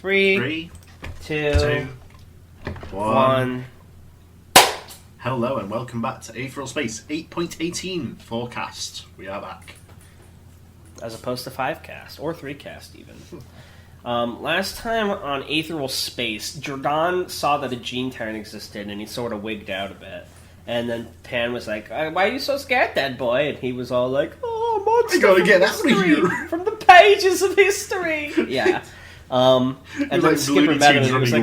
3, 2, 1. Hello and welcome back to Aetheral Space 8.18 forecast. We are back. As opposed to 5cast, or 3cast even. Last time on Aetheral Space, Jordan saw that a gene tyrant existed and he sort of wigged out a bit. And then Pan was like, why are you so scared, dead boy? And he was all like, oh, monster, I gotta get out of here from the pages of history. Yeah. And then like Skipper met him and he was like,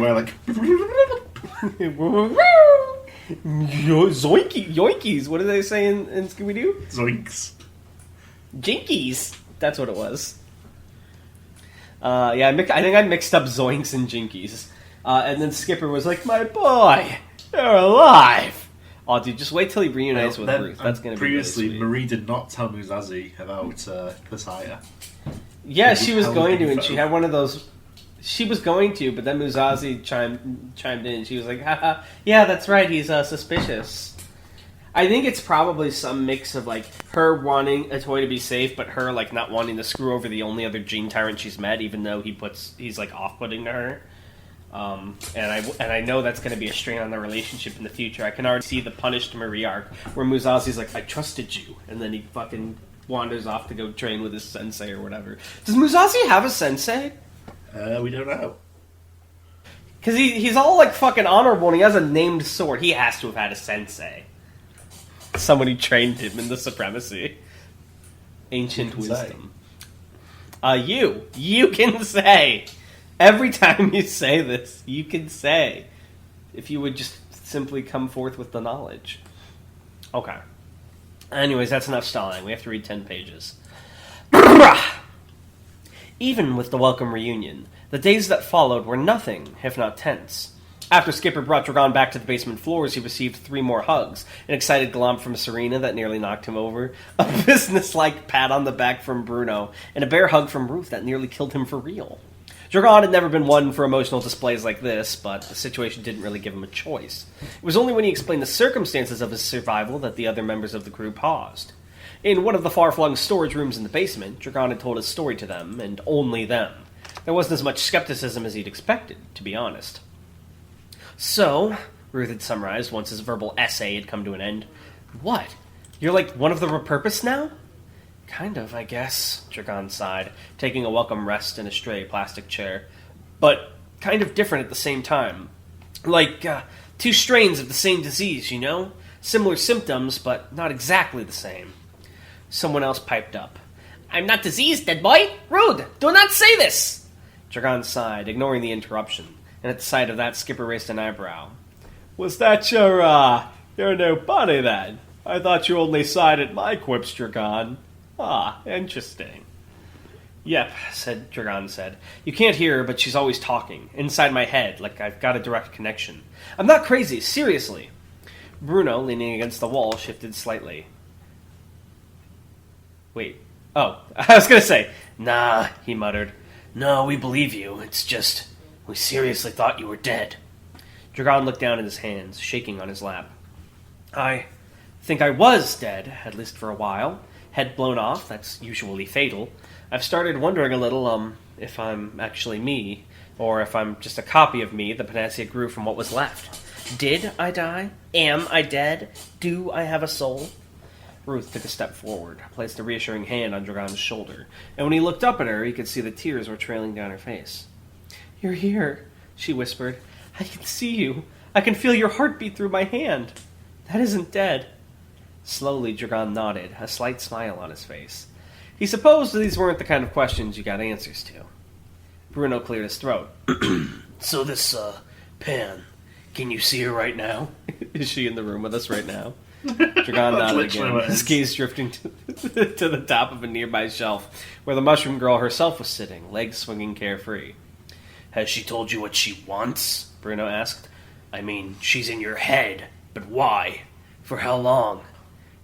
Zoinkies. What do they say in Scooby-Doo? Zoinks. Jinkies. That's what it was. I think I mixed up Zoinks and Jinkies. And then Skipper was like, my boy, you're alive. Oh, dude, just wait till he reunites with Ruth. That's going to be previously, really sweet. Marie did not tell Musashi about Kasaya. Yeah, she was going to, and she had one of those... She was going to, but then Musashi chimed in. She was like, haha, yeah, that's right, he's suspicious. I think it's probably some mix of, like, her wanting a toy to be safe, but her, like, not wanting to screw over the only other gene tyrant she's met, even though he's like, off-putting to her. And I know that's going to be a strain on their relationship in the future. I can already see the punished Marie arc, where Musashi's like, I trusted you, and then he fucking wanders off to go train with his sensei or whatever. Does Musashi have a sensei? We don't know. Because he's all, like, fucking honorable, and he has a named sword. He has to have had a sensei. Somebody trained him in the supremacy. Ancient wisdom. You can say. Every time you say this, you can say. If you would just simply come forth with the knowledge. Okay. Anyways, that's enough stalling. We have to read 10 pages. Even with the welcome reunion, the days that followed were nothing, if not tense. After Skipper brought Dragon back to the basement floors, he received 3 more hugs, an excited glomp from Serena that nearly knocked him over, a businesslike pat on the back from Bruno, and a bear hug from Ruth that nearly killed him for real. Dragon had never been one for emotional displays like this, but the situation didn't really give him a choice. It was only when he explained the circumstances of his survival that the other members of the crew paused. In one of the far-flung storage rooms in the basement, Dragon had told his story to them, and only them. There wasn't as much skepticism as he'd expected, to be honest. So, Ruth had summarized once his verbal essay had come to an end. What? You're like one of the repurposed now? Kind of, I guess, Dragon sighed, taking a welcome rest in a stray plastic chair. But kind of different at the same time. Like, 2 strains of the same disease, you know? Similar symptoms, but not exactly the same. Someone else piped up. I'm not diseased, dead boy! Rude! Do not say this! Dragon sighed, ignoring the interruption, and at the sight of that, Skipper raised an eyebrow. Was that your new buddy, then? I thought you only sighed at my quips, Dragon. Ah, interesting. Yep, Dragon said. You can't hear her, but she's always talking. Inside my head, like I've got a direct connection. I'm not crazy, seriously. Bruno, leaning against the wall, shifted slightly. Wait. Oh, I was gonna say. Nah, he muttered. No, we believe you. It's just, we seriously thought you were dead. Dragon looked down at his hands, shaking on his lap. I think I was dead, at least for a while. Head blown off, that's usually fatal. I've started wondering a little, if I'm actually me, or if I'm just a copy of me the Panacea grew from what was left. Did I die? Am I dead? Do I have a soul? Ruth took a step forward, placed a reassuring hand on Dragon's shoulder, and when he looked up at her, he could see the tears were trailing down her face. You're here, she whispered. I can see you. I can feel your heartbeat through my hand. That isn't dead. Slowly, Dragon nodded, a slight smile on his face. He supposed these weren't the kind of questions you got answers to. Bruno cleared his throat. So this, Pan, can you see her right now? Is she in the room with us right now? Dragon nodded again, his gaze drifting to the top of a nearby shelf, where the mushroom girl herself was sitting, legs swinging carefree. Has she told you what she wants? Bruno asked. I mean, she's in your head, but why? For how long?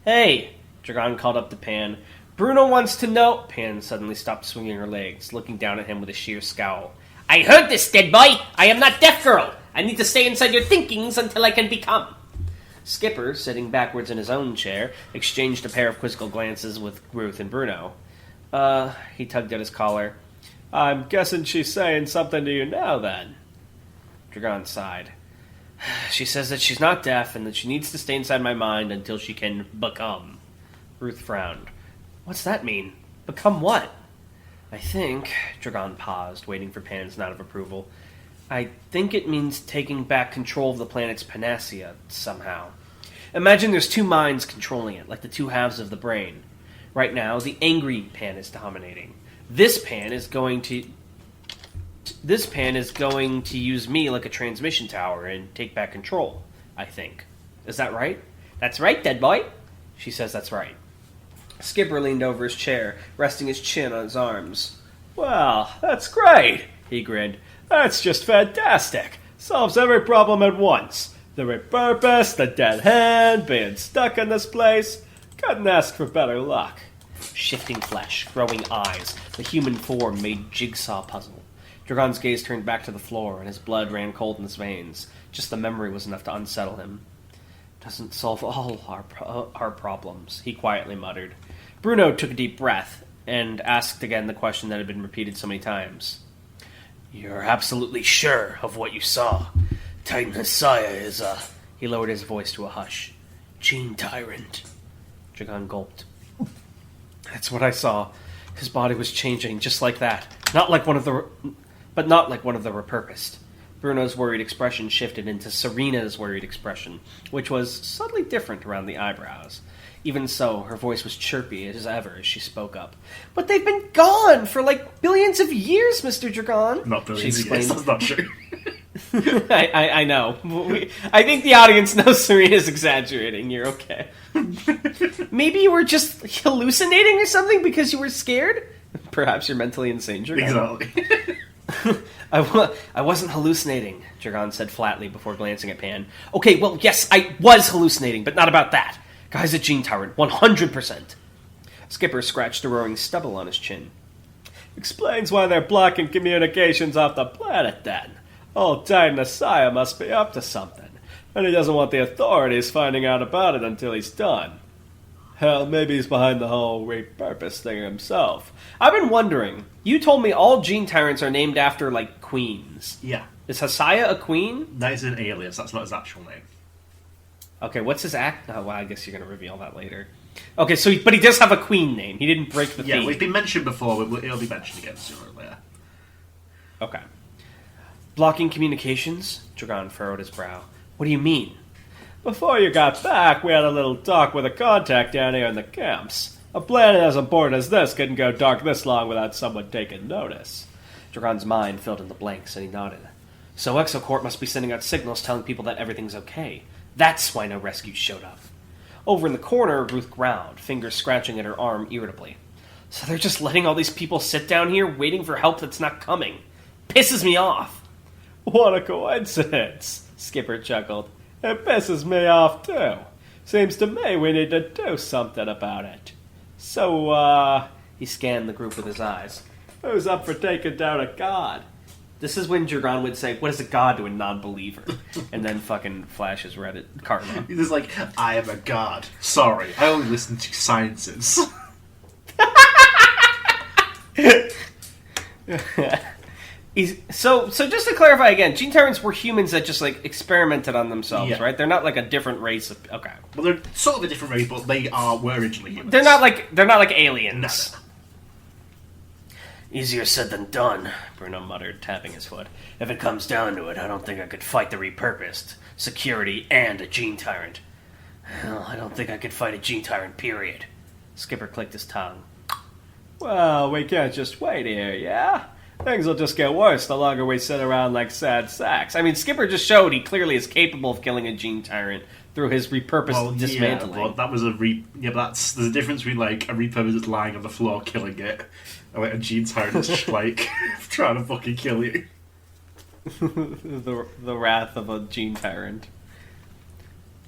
Hey, Dragon called up to Pan. Bruno wants to know... Pan suddenly stopped swinging her legs, looking down at him with a sheer scowl. I heard this, dead boy! I am not deaf girl! I need to stay inside your thinkings until I can become... Skipper, sitting backwards in his own chair, exchanged a pair of quizzical glances with Ruth and Bruno. He tugged at his collar. I'm guessing she's saying something to you now, then. Dragon sighed. She says that she's not deaf and that she needs to stay inside my mind until she can become. Ruth frowned. What's that mean? Become what? I think... Dragon paused, waiting for Pan's nod of approval. I think it means taking back control of the planet's panacea, somehow. Imagine there's two minds controlling it, like the two halves of the brain. Right now, the angry Pan is dominating. This Pan is going to use me like a transmission tower and take back control, I think. Is that right? That's right, dead boy. She says that's right. Skipper leaned over his chair, resting his chin on his arms. Well, that's great, he grinned. That's just fantastic. Solves every problem at once. The repurpose, the dead hand, being stuck in this place. Couldn't ask for better luck. Shifting flesh, growing eyes, the human form made jigsaw puzzle. Dragon's gaze turned back to the floor, and his blood ran cold in his veins. Just the memory was enough to unsettle him. Doesn't solve all our problems, he quietly muttered. Bruno took a deep breath, and asked again the question that had been repeated so many times. You're absolutely sure of what you saw? Titan Messiah is He lowered his voice to a hush. Gene Tyrant. Dragon gulped. That's what I saw. His body was changing just like that. Not like one of the repurposed. Bruno's worried expression shifted into Serena's worried expression, which was subtly different around the eyebrows. Even so, her voice was chirpy as ever as she spoke up. But they've been gone for like billions of years, Mr. Dragon. Not billions of years, that's not true. I know. I think the audience knows Serena's exaggerating. You're okay. Maybe you were just hallucinating or something because you were scared? Perhaps you're mentally insane, Dragon. Exactly. I wasn't hallucinating, Dragon said flatly before glancing at Pan. Okay, well, yes, I was hallucinating, but not about that. Guy's a Gene Tyrant, 100%. Skipper scratched a growing stubble on his chin. Explains why they're blocking communications off the planet, then. Old Titan Messiah must be up to something, and he doesn't want the authorities finding out about it until he's done. Hell, maybe he's behind the whole repurpose thing himself. I've been wondering, you told me all Gene Tyrants are named after, like, queens. Yeah. Is Hasaya a queen? That is an alias, that's not his actual name. Okay, what's his act? Oh, well, I guess you're going to reveal that later. Okay, so but he does have a queen name. He didn't break the theme. Yeah, we've been mentioned before, but it'll be mentioned again sooner or later. Okay. Blocking communications? Dragon furrowed his brow. What do you mean? Before you got back, we had a little talk with a contact down here in the camps. A planet as important as this couldn't go dark this long without someone taking notice. Dragon's mind filled in the blanks, and he nodded. So Exocorp must be sending out signals telling people that everything's okay. That's why no rescues showed up. Over in the corner, Ruth growled, fingers scratching at her arm irritably. So they're just letting all these people sit down here waiting for help that's not coming. Pisses me off. What a coincidence, Skipper chuckled. It pisses me off, too. Seems to me we need to do something about it. So, he scanned the group with his eyes. Who's up for taking down a god? This is when Dragon would say, what is a god to a non-believer? And then fucking flashes Reddit karma. He's just like, I am a god. Sorry, I only listen to sciences. So just to clarify again, Gene Tyrants were humans that just, like, experimented on themselves, Yeah. right? They're not, like, a different race of... Okay. Well, they're sort of a different race, but they were originally humans. They're not like aliens. No. Easier said than done, Bruno muttered, tapping his foot. If it comes down to it, I don't think I could fight the repurposed, security, and a Gene Tyrant. Hell, I don't think I could fight a Gene Tyrant, period. Skipper clicked his tongue. Well, we can't just wait here, yeah? Things will just get worse the longer we sit around like sad sacks. I mean, Skipper just showed he clearly is capable of killing a Gene Tyrant through his repurposed dismantling. Yeah, well, that was but there's a difference between, like, a repurpose that's lying on the floor killing it, and, like, a Gene Tyrant that's just, like, trying to fucking kill you. the wrath of a Gene Tyrant.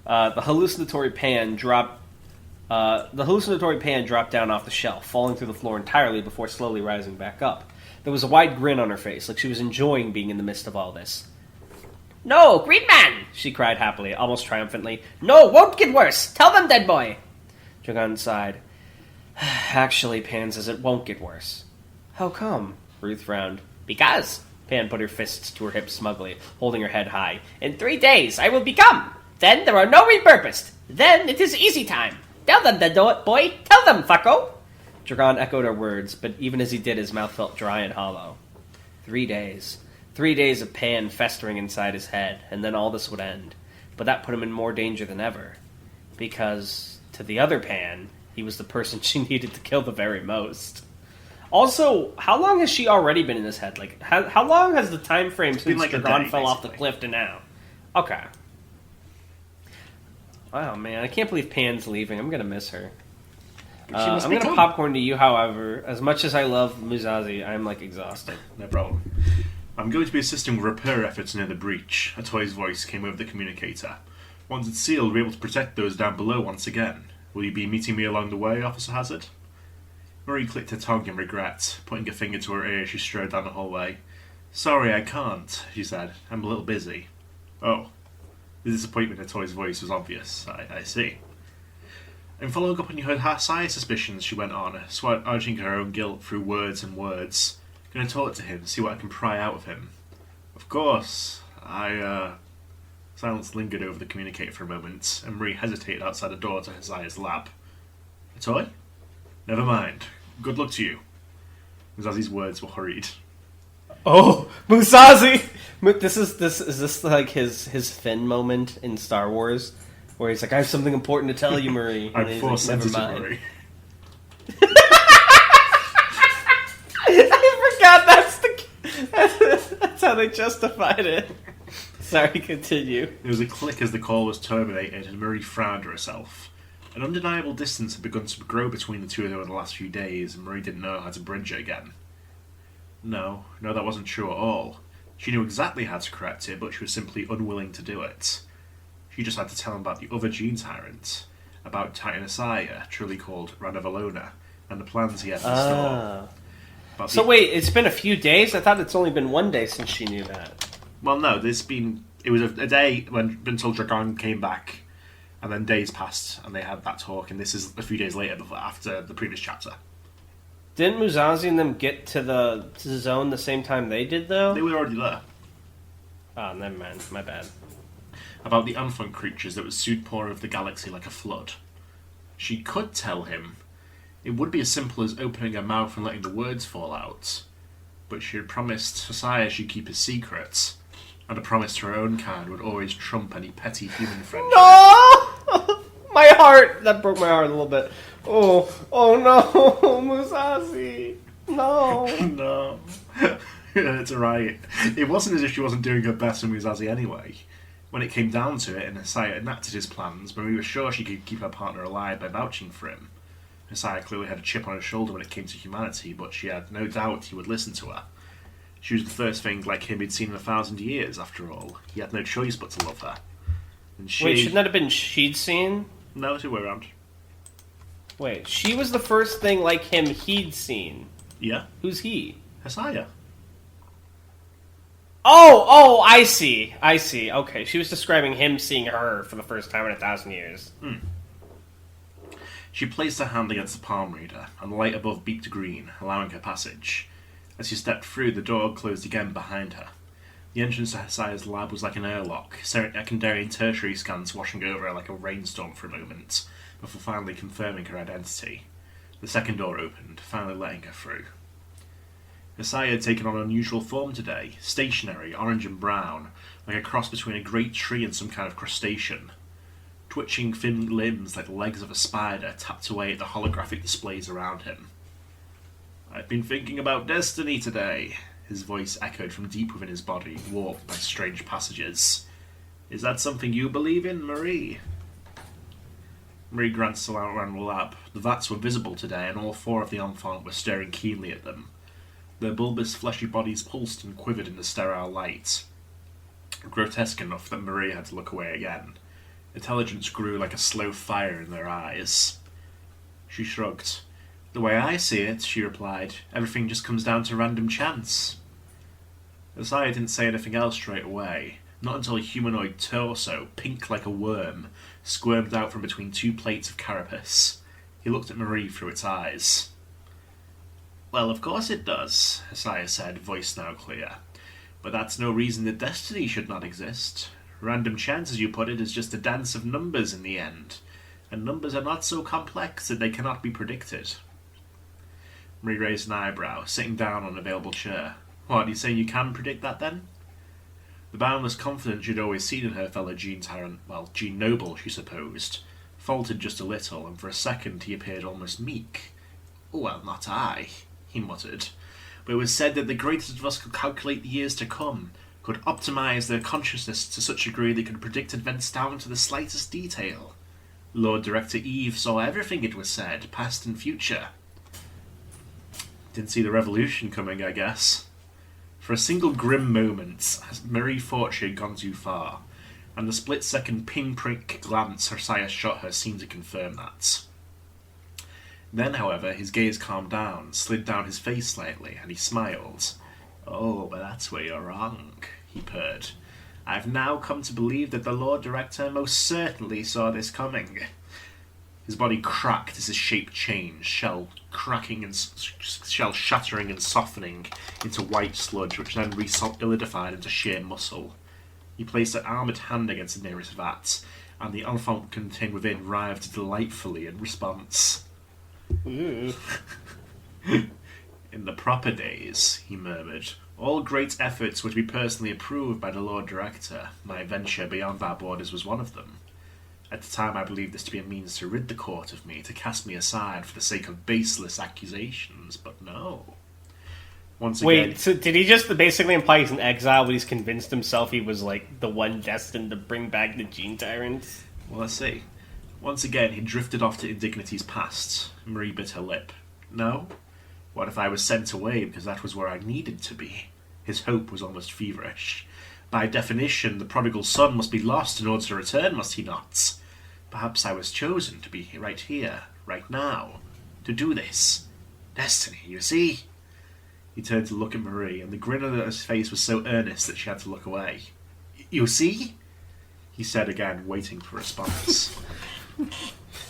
The hallucinatory pan dropped down off the shelf, falling through the floor entirely before slowly rising back up. There was a wide grin on her face, like she was enjoying being in the midst of all this. No, Green Man! She cried happily, almost triumphantly. No, won't get worse! Tell them, dead boy! Dragon sighed. Actually, Pan says it won't get worse. How come? Ruth frowned. Because, Pan put her fists to her hips smugly, holding her head high. In 3 days I will become. Then there are no repurposed. Then it is easy time. Tell them, the boy. Tell them, fucko. Dragon echoed her words, but even as he did, his mouth felt dry and hollow. 3 days. 3 days of Pan festering inside his head, and then all this would end. But that put him in more danger than ever. Because, to the other Pan, he was the person she needed to kill the very most. Also, how long has she already been in his head? Like, how long has the time frame since like Dragon fell off the cliff to now? Okay. Wow, man, I can't believe Pan's leaving. I'm gonna miss her. I'm gonna popcorn to you, however. As much as I love Musashi, I'm, exhausted. No problem. I'm going to be assisting with repair efforts near the breach. A toy's voice came over the communicator. Once it's sealed, we'll be able to protect those down below once again. Will you be meeting me along the way, Officer Hazard? Marie clicked her tongue in regret, putting a finger to her ear as she strode down the hallway. Sorry, I can't, she said. I'm a little busy. Oh. The disappointment in the toy's voice was obvious. I see. In following up on your Hasai's suspicions, she went on, urging her own guilt through words and words. Going to talk to him, see what I can pry out of him. Of course. Silence lingered over the communicator for a moment, and Marie hesitated outside the door to Hasai's lab. A toy? Never mind. Good luck to you. Musashi's words were hurried. Oh, Musashi! Is this like his Finn moment in Star Wars? Where he's like, I have something important to tell you, Marie. I'm force sensitive, Marie. I forgot that's how they justified it. Sorry, continue. There was a click as the call was terminated, and Marie frowned to herself. An undeniable distance had begun to grow between the two of them in the last few days, and Marie didn't know how to bridge it again. No, that wasn't true at all. She knew exactly how to correct it, but she was simply unwilling to do it. She just had to tell him about the other Gene Tyrant, about Titan Asaya, truly called Ranavalona, and the plans he had in store. So wait, it's been a few days? I thought it's only been 1 day since she knew that. Well, no, it was a day until Dragon came back, and then days passed, and they had that talk, and this is a few days later, after the previous chapter. Didn't Musashi and them get to the zone the same time they did, though? They were already there. Oh, never mind. My bad. About the Anfang creatures that would soon pour over the galaxy like a flood. She could tell him. It would be as simple as opening her mouth and letting the words fall out. But she had promised Asaya she'd keep his secrets, and a promise to her own kind would always trump any petty human friendship. No! My heart! That broke my heart a little bit. Oh no, Musashi! No! No. It's alright. It wasn't as if she wasn't doing her best for Musashi anyway. When it came down to it and Asaya enacted his plans, Marie was sure she could keep her partner alive by vouching for him. Asaya clearly had a chip on her shoulder when it came to humanity, but she had no doubt he would listen to her. She was the first thing like him he'd seen in 1,000 years, after all. He had no choice but to love her. And she... Wait, shouldn't that have been she'd seen? No, it's the way around. Wait, she was the first thing like him he'd seen. Yeah. Who's he? Asaya. Oh, I see. Okay, she was describing him seeing her for the first time in 1,000 years. She placed her hand against the palm reader, and the light above beeped green, allowing her passage. As she stepped through, the door closed again behind her. The entrance to Hasaya's lab was like an airlock, secondary and tertiary scans washing over her like a rainstorm for a moment, before finally confirming her identity. The second door opened, finally letting her through. Asaya had taken on an unusual form today, stationary, orange and brown, like a cross between a great tree and some kind of crustacean. Twitching thin limbs like the legs of a spider tapped away at the holographic displays around him. I've been thinking about destiny today, his voice echoed from deep within his body, warped by strange passages. Is that something you believe in, Marie? Marie glanced around the lab. The vats were visible today, and all 4 of the enfants were staring keenly at them. Their bulbous, fleshy bodies pulsed and quivered in the sterile light. Grotesque enough that Marie had to look away again. Intelligence grew like a slow fire in their eyes. She shrugged. The way I see it, she replied, everything just comes down to random chance. Asaya didn't say anything else straight away, not until a humanoid torso, pink like a worm, squirmed out from between 2 plates of carapace. He looked at Marie through its eyes. Well, of course it does, Isaiah said, voice now clear. But that's no reason that destiny should not exist. Random chance, as you put it, is just a dance of numbers in the end. And numbers are not so complex that they cannot be predicted. Marie raised an eyebrow, sitting down on an available chair. What, you say you can predict that then? The boundless confidence she'd always seen in her fellow Gene Tyrant, well, Gene Noble, she supposed, faltered just a little, and for a second he appeared almost meek. Well, not I, he muttered. But it was said that the greatest of us could calculate the years to come, could optimize their consciousness to such a degree they could predict events down to the slightest detail. Lord Director Eve saw everything, it was said, past and future. Didn't see the revolution coming, I guess. For a single grim moment, Marie thought she had gone too far, and the split-second pinprick glance her sire shot her seemed to confirm that. Then, however, his gaze calmed down, slid down his face slightly, and he smiled. Oh, but that's where you're wrong, he purred. I've now come to believe that the Lord Director most certainly saw this coming. His body cracked as his shape changed, shell shattering and softening into white sludge, which then re-solidified into sheer muscle. He placed an armoured hand against the nearest vat, and the enfant contained within writhed delightfully in response. In the proper days, he murmured, all great efforts were to be personally approved by the Lord Director. My venture beyond our borders was one of them. At the time I believed this to be a means to rid the court of me, to cast me aside for the sake of baseless accusations, but no. Once again... Wait, so did he just basically imply he's in exile, but he's convinced himself he was, like, the one destined to bring back the Gene Tyrants? Well, let's see. Once again, he drifted off to indignities past. Marie bit her lip. No? What if I was sent away because that was where I needed to be? His hope was almost feverish. By definition, the prodigal son must be lost in order to return, must he not? Perhaps I was chosen to be right here, right now, to do this. Destiny, you see? He turned to look at Marie, and the grin on his face was so earnest that she had to look away. You see? He said again, waiting for a response.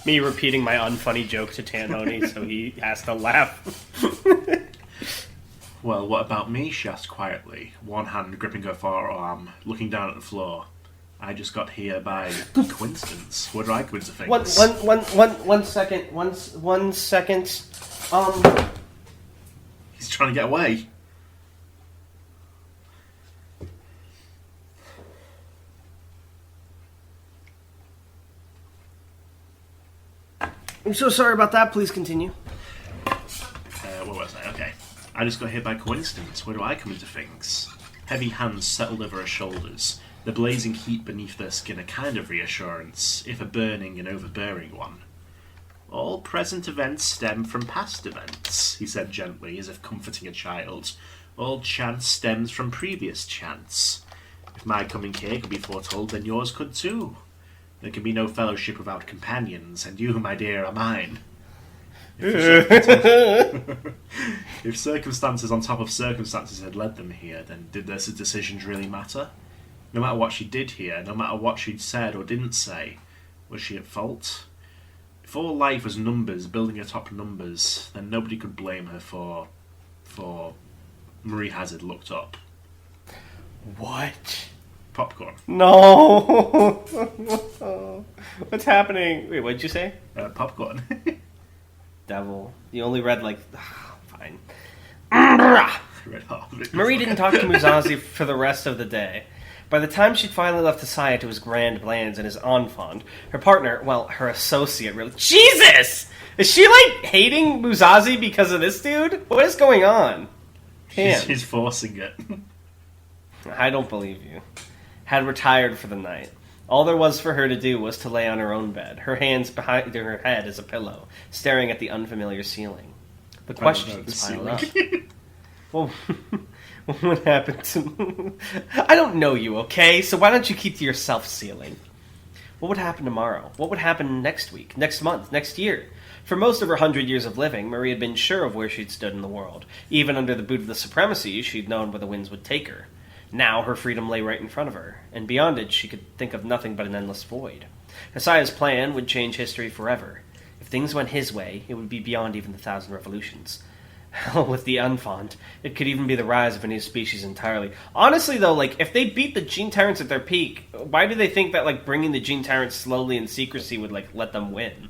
Me repeating my unfunny joke to Tanhony, so he has to laugh. Well, what about me? She asked quietly, one hand gripping her forearm, looking down at the floor. I just got here by coincidence. What do I come into things? One second. He's trying to get away. I'm so sorry about that. Please continue. What was I? Okay. I just got here by coincidence. Where do I come into things? Heavy hands settled over her shoulders, the blazing heat beneath their skin a kind of reassurance, if a burning and overbearing one. All present events stem from past events, he said gently, as if comforting a child. All chance stems from previous chance. If my coming here could be foretold, then yours could too. There can be no fellowship without companions, and you, my dear, are mine. If circumstances on top of circumstances had led them here, then did their decisions really matter? No matter what she did here, no matter what she'd said or didn't say, was she at fault? If all life was numbers, building atop numbers, then nobody could blame her for... Marie Hazard looked up. What? Popcorn. No! What's happening? Wait, what'd you say? Popcorn. Devil. You only read, like... fine. Red Hot. Marie didn't talk to Musashi for the rest of the day. By the time she'd finally left Isaiah to his grand plans and his enfant, her partner, well, her associate, really... Jesus! Is she, like, hating Musashi because of this dude? What is going on? She's forcing it. I don't believe you. Had retired for the night. All there was for her to do was to lay on her own bed, her hands behind her head as a pillow, staring at the unfamiliar ceiling. The questions piled up. Well, what happened to... I don't know you, okay? So why don't you keep to yourself, ceiling? What would happen tomorrow? What would happen next week, next month, next year? For most of her 100 years of living, Marie had been sure of where she'd stood in the world. Even under the boot of the supremacy, she'd known where the winds would take her. Now her freedom lay right in front of her, and beyond it she could think of nothing but an endless void. Isaiah's plan would change history forever. If things went his way, it would be beyond even the 1,000 revolutions. Hell, with the Unfont, it could even be the rise of a new species entirely. Honestly, though, like, if they beat the Gene Tyrants at their peak, why do they think that, like, bringing the Gene Tyrants slowly in secrecy would, like, let them win?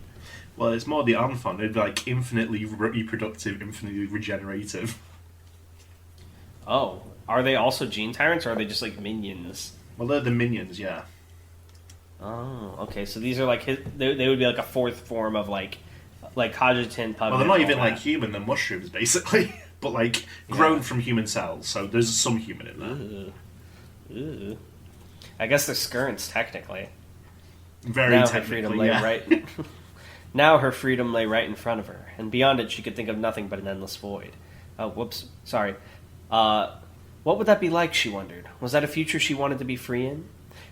Well, it's more the Anfon. It'd be, like, infinitely reproductive, infinitely regenerative. Oh, are they also Gene Tyrants, or are they just, like, minions? Well, they're the minions, yeah. Oh, okay, so these are, like, they would be, like, a fourth form of, like Cogitant, Puppet. Well, they're not even, like, human. They're mushrooms, basically. But, like, grown from human cells, so there's some human in there. Ooh. I guess they're Skirrants, technically. Very now technically, her freedom lay yeah. right. Now her freedom lay right in front of her, and beyond it she could think of nothing but an endless void. Oh, whoops. Sorry. What would that be like, she wondered? Was that a future she wanted to be free in?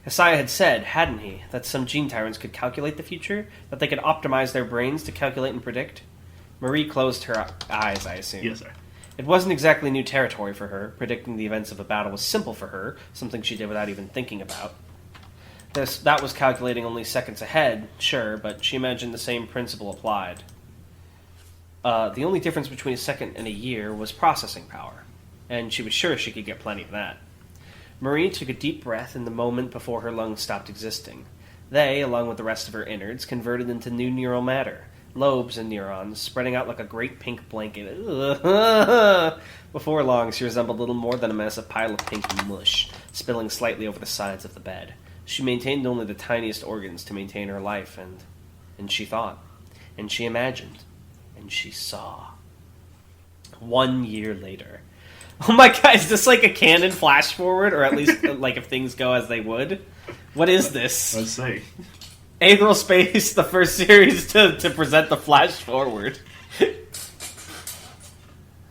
Isaiah had said, hadn't he, that some Gene Tyrants could calculate the future? That they could optimize their brains to calculate and predict? Marie closed her eyes, I assume. Yes, sir. It wasn't exactly new territory for her. Predicting the events of a battle was simple for her, something she did without even thinking about. That was calculating only seconds ahead, sure, but she imagined the same principle applied. The only difference between a second and a year was processing power, and she was sure she could get plenty of that. Marie took a deep breath in the moment before her lungs stopped existing. They, along with the rest of her innards, converted into new neural matter, lobes and neurons, spreading out like a great pink blanket. Before long, she resembled little more than a massive pile of pink mush, spilling slightly over the sides of the bed. She maintained only the tiniest organs to maintain her life, and she thought, and she imagined, and she saw. 1 year later. Oh my god, is this like a canon flash forward, or at least like if things go as they would? What is this? Let's see. Aetheral Space, the first series to present the flash forward.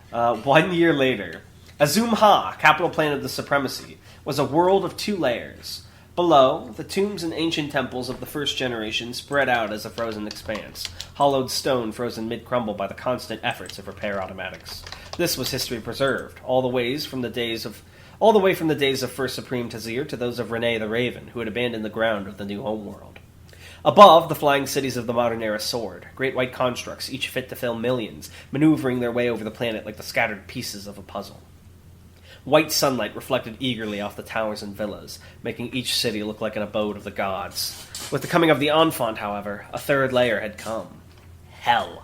1 year later. Azum-Ha, capital planet of the Supremacy, was a world of 2 layers. Below, the tombs and ancient temples of the first generation spread out as a frozen expanse, hollowed stone frozen mid-crumble by the constant efforts of repair automatics. This was history preserved, all the way from the days of First Supreme Tazir to those of Renee the Raven, who had abandoned the ground of the new homeworld. Above, the flying cities of the modern era soared, great white constructs, each fit to fill millions, maneuvering their way over the planet like the scattered pieces of a puzzle. White sunlight reflected eagerly off the towers and villas, making each city look like an abode of the gods. With the coming of the Enfant, however, a third layer had come. Hell.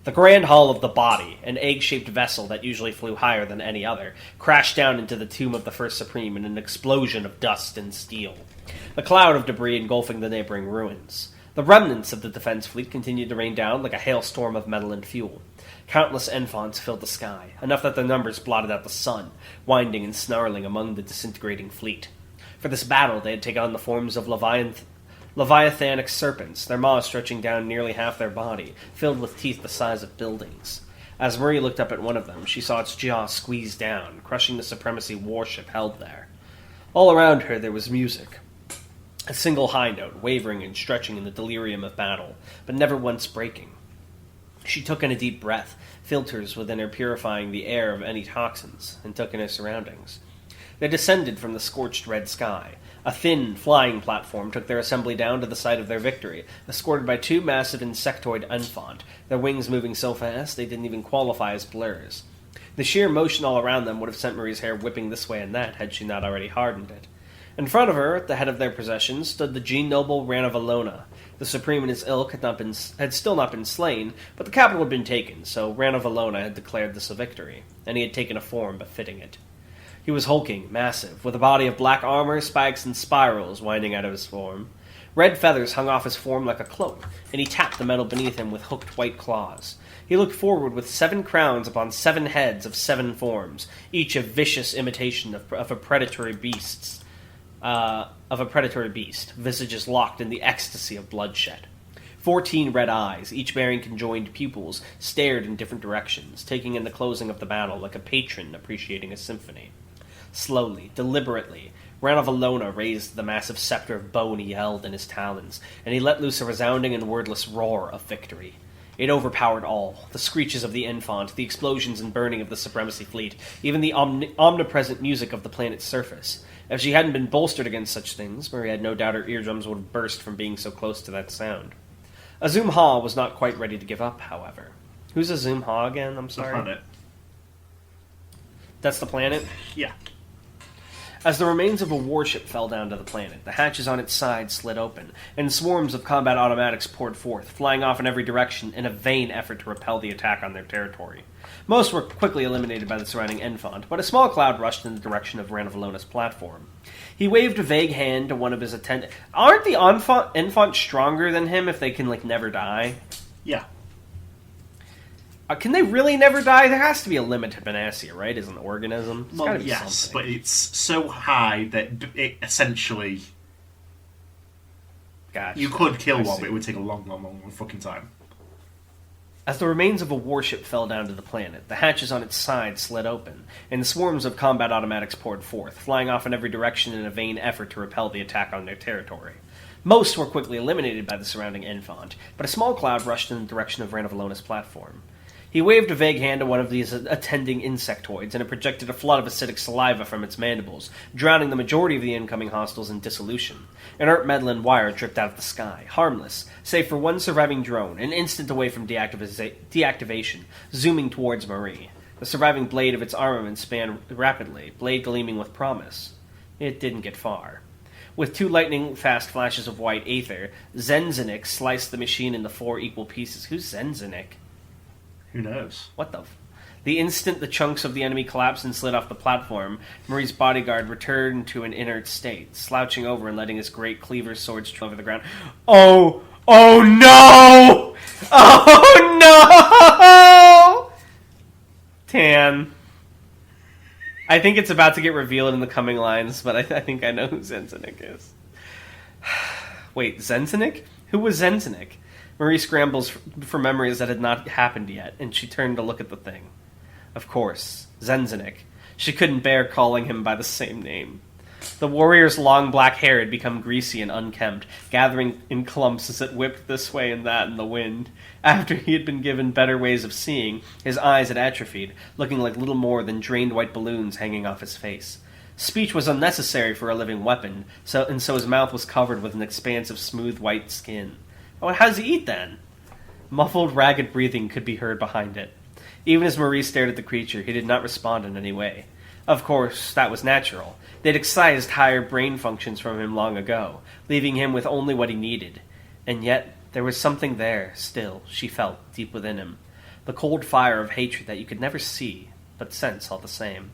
The grand hull of the body, an egg-shaped vessel that usually flew higher than any other, crashed down into the tomb of the First Supreme in an explosion of dust and steel, a cloud of debris engulfing the neighboring ruins. The remnants of the defense fleet continued to rain down like a hailstorm of metal and fuel. Countless enfants filled the sky, enough that their numbers blotted out the sun, winding and snarling among the disintegrating fleet. For this battle they had taken on the forms of leviathanic serpents, their maws stretching down nearly half their body, filled with teeth the size of buildings. As Marie looked up at one of them, she saw its jaw squeeze down, crushing the Supremacy warship held there. All around her there was music. A single high note, wavering and stretching in the delirium of battle, but never once breaking. She took in a deep breath, filters within her purifying the air of any toxins, and took in her surroundings. They descended from the scorched red sky. A thin, flying platform took their assembly down to the site of their victory, escorted by 2 massive insectoid enfant, their wings moving so fast they didn't even qualify as blurs. The sheer motion all around them would have sent Marie's hair whipping this way and that, had she not already hardened it. In front of her, at the head of their procession, stood the Gene-Noble Ranavalona. The Supreme and his ilk had still not been slain, but the capital had been taken, so Ranavalona had declared this a victory, and he had taken a form befitting it. He was hulking, massive, with a body of black armor, spikes, and spirals winding out of his form. Red feathers hung off his form like a cloak, and he tapped the metal beneath him with hooked white claws. He looked forward with 7 crowns upon 7 heads of 7 forms, each a vicious imitation of a predatory beast, visages locked in the ecstasy of bloodshed. 14 red eyes, each bearing conjoined pupils, stared in different directions, taking in the closing of the battle like a patron appreciating a symphony. Slowly, deliberately, Ranavalona raised the massive scepter of bone he held in his talons, and he let loose a resounding and wordless roar of victory. It overpowered all, the screeches of the Enfant, the explosions and burning of the Supremacy fleet, even the omnipresent music of the planet's surface. If she hadn't been bolstered against such things, Marie had no doubt her eardrums would have burst from being so close to that sound. Azum-Ha was not quite ready to give up, however. Who's Azum-Ha again? I'm sorry. The planet. That's the planet? Yeah. As the remains of a warship fell down to the planet, the hatches on its side slid open, and swarms of combat automatics poured forth, flying off in every direction in a vain effort to repel the attack on their territory. Most were quickly eliminated by the surrounding Enfant, but a small cloud rushed in the direction of Ranavalona's platform. He waved a vague hand to one of his attendants. Aren't the Enfant stronger than him if they can, never die? Yeah. Can they really never die? There has to be a limit to Panacea, right? As an organism? It's gotta be yes, something. but it's so high that it essentially... Gotcha. You could kill one, but it would take a long, long, long, long fucking time. As the remains of a warship fell down to the planet, the hatches on its side slid open, and swarms of combat automatics poured forth, flying off in every direction in a vain effort to repel the attack on their territory. Most were quickly eliminated by the surrounding Enfant, but a small cloud rushed in the direction of Ranavalona's platform. He waved a vague hand to one of these attending insectoids, and it projected a flood of acidic saliva from its mandibles, drowning the majority of the incoming hostiles in dissolution. Inert metal and wire dripped out of the sky, harmless, save for one surviving drone, an instant away from deactivation, zooming towards Marie. The surviving blade of its armament span rapidly, blade gleaming with promise. It didn't get far. With 2 lightning-fast flashes of white aether, Zenzinik sliced the machine into 4 equal pieces. Who's Zenzinik? Who knows? What the... The instant the chunks of the enemy collapsed and slid off the platform, Marie's bodyguard returned to an inert state, slouching over and letting his great cleaver sword stream over the ground. Oh! Oh no! Oh no! Tan. I think it's about to get revealed in the coming lines, but I think I know who Zenzinik is. Wait, Zenzinik? Who was Zenzinik? Marie scrambles for memories that had not happened yet, and she turned to look at the thing. Of course, Zenzinik. She couldn't bear calling him by the same name. The warrior's long black hair had become greasy and unkempt, gathering in clumps as it whipped this way and that in the wind. After he had been given better ways of seeing, his eyes had atrophied, looking like little more than drained white balloons hanging off his face. Speech was unnecessary for a living weapon, so his mouth was covered with an expanse of smooth white skin. Oh, how does he eat, then? Muffled, ragged breathing could be heard behind it. Even as Marie stared at the creature, he did not respond in any way. Of course, that was natural. They'd excised higher brain functions from him long ago, leaving him with only what he needed. And yet, there was something there, still, she felt, deep within him. The cold fire of hatred that you could never see, but sense all the same.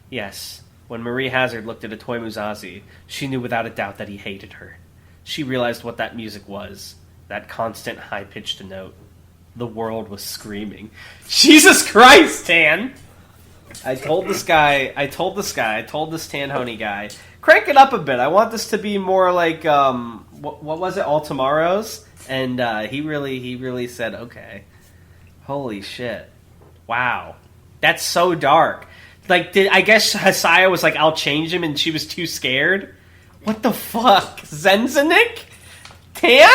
Yes, when Marie Hazard looked at Atoy Muzazi, she knew without a doubt that he hated her. She realized what that music was. That constant high-pitched note. The world was screaming. Jesus Christ, Tan! I told this Tanhony guy, crank it up a bit. I want this to be more like, what was it, All Tomorrows? And he really said, okay. Holy shit. Wow. That's so dark. I guess Hasaya was like, I'll change him, and she was too scared? What the fuck? Zenzinik? Tan?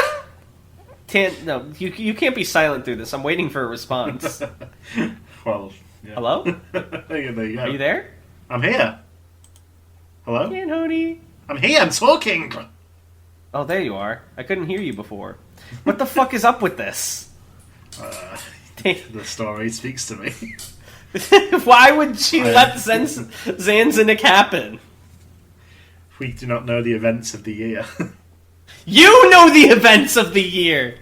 No, you can't be silent through this. I'm waiting for a response. Well, yeah. Hello? There you go. Are you there? I'm here. Hello? Tanhony. I'm here, I'm talking! Oh, there you are. I couldn't hear you before. What the fuck is up with this? The story speaks to me. Why would she let Zanzinik happen? We do not know the events of the year. You know the events of the year!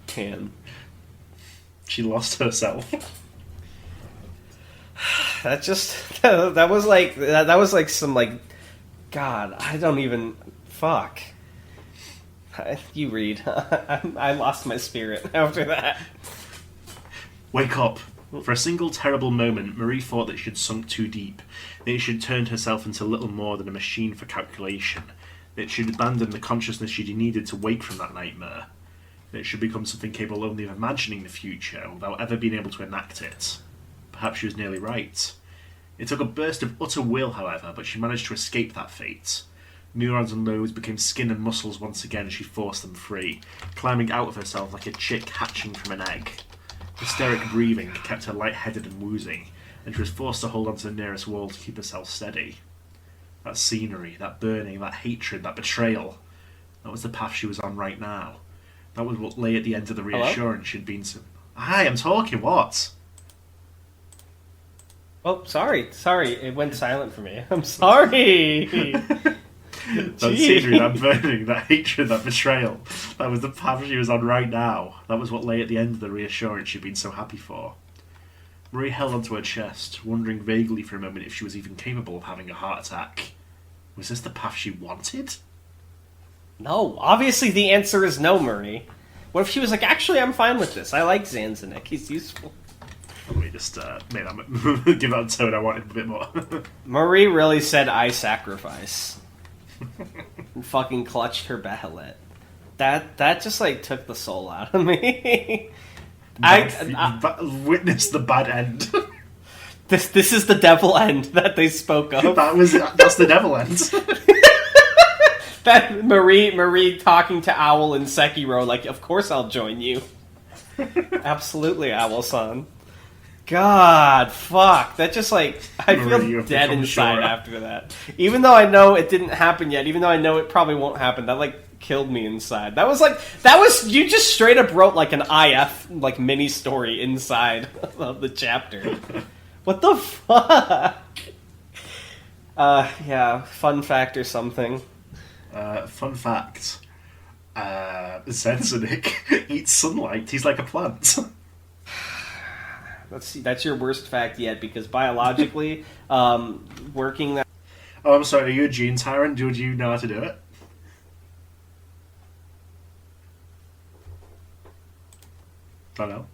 Tan. She lost herself. That was like some, God, I don't even... Fuck. You read. I lost my spirit after that. Wake up. For a single terrible moment, Marie thought that she had sunk too deep, that she had turned herself into little more than a machine for calculation, that she had abandoned the consciousness she needed to wake from that nightmare, that she had become something capable only of imagining the future without ever being able to enact it. Perhaps she was nearly right. It took a burst of utter will, however, but she managed to escape that fate. Neurons and loads became skin and muscles once again as she forced them free, climbing out of herself like a chick hatching from an egg. Hysteric breathing kept her lightheaded and woozy, and she was forced to hold onto the nearest wall to keep herself steady. That scenery, that burning, that hatred, that betrayal, that was the path she was on right now. That was what lay at the end of the reassurance she'd been to... Hi, I'm talking, what? Oh, sorry. It went silent for me. I'm sorry. That scenery, that burning, that hatred, that betrayal. That was the path she was on right now. That was what lay at the end of the reassurance she'd been so happy for. Marie held onto her chest, wondering vaguely for a moment if she was even capable of having a heart attack. Was this the path she wanted? No, obviously the answer is no, Marie. What if she was like, actually, I'm fine with this. I like Zanzanik. He's useful. Let me just give that tone I wanted a bit more. Marie really said, I sacrifice. And fucking clutched her bajolet. That just, like, took the soul out of me. Witness the bad end. This is the devil end that they spoke of. That's the devil end. That Marie talking to Owl and Sekiro, like, of course I'll join you. Absolutely, Owl-san. God, fuck. That just, like, I feel dead inside after that. Even though I know it didn't happen yet, even though I know it probably won't happen, that, like, killed me inside. You just straight up wrote, like, an IF, like, mini story inside of the chapter. What the fuck? Yeah, fun fact or something. Fun fact. Zanzanik eats sunlight. He's like a plant. That's your worst fact yet, because biologically, working that... Oh, I'm sorry, are you a gene tyrant? Do you know how to do it? I don't know.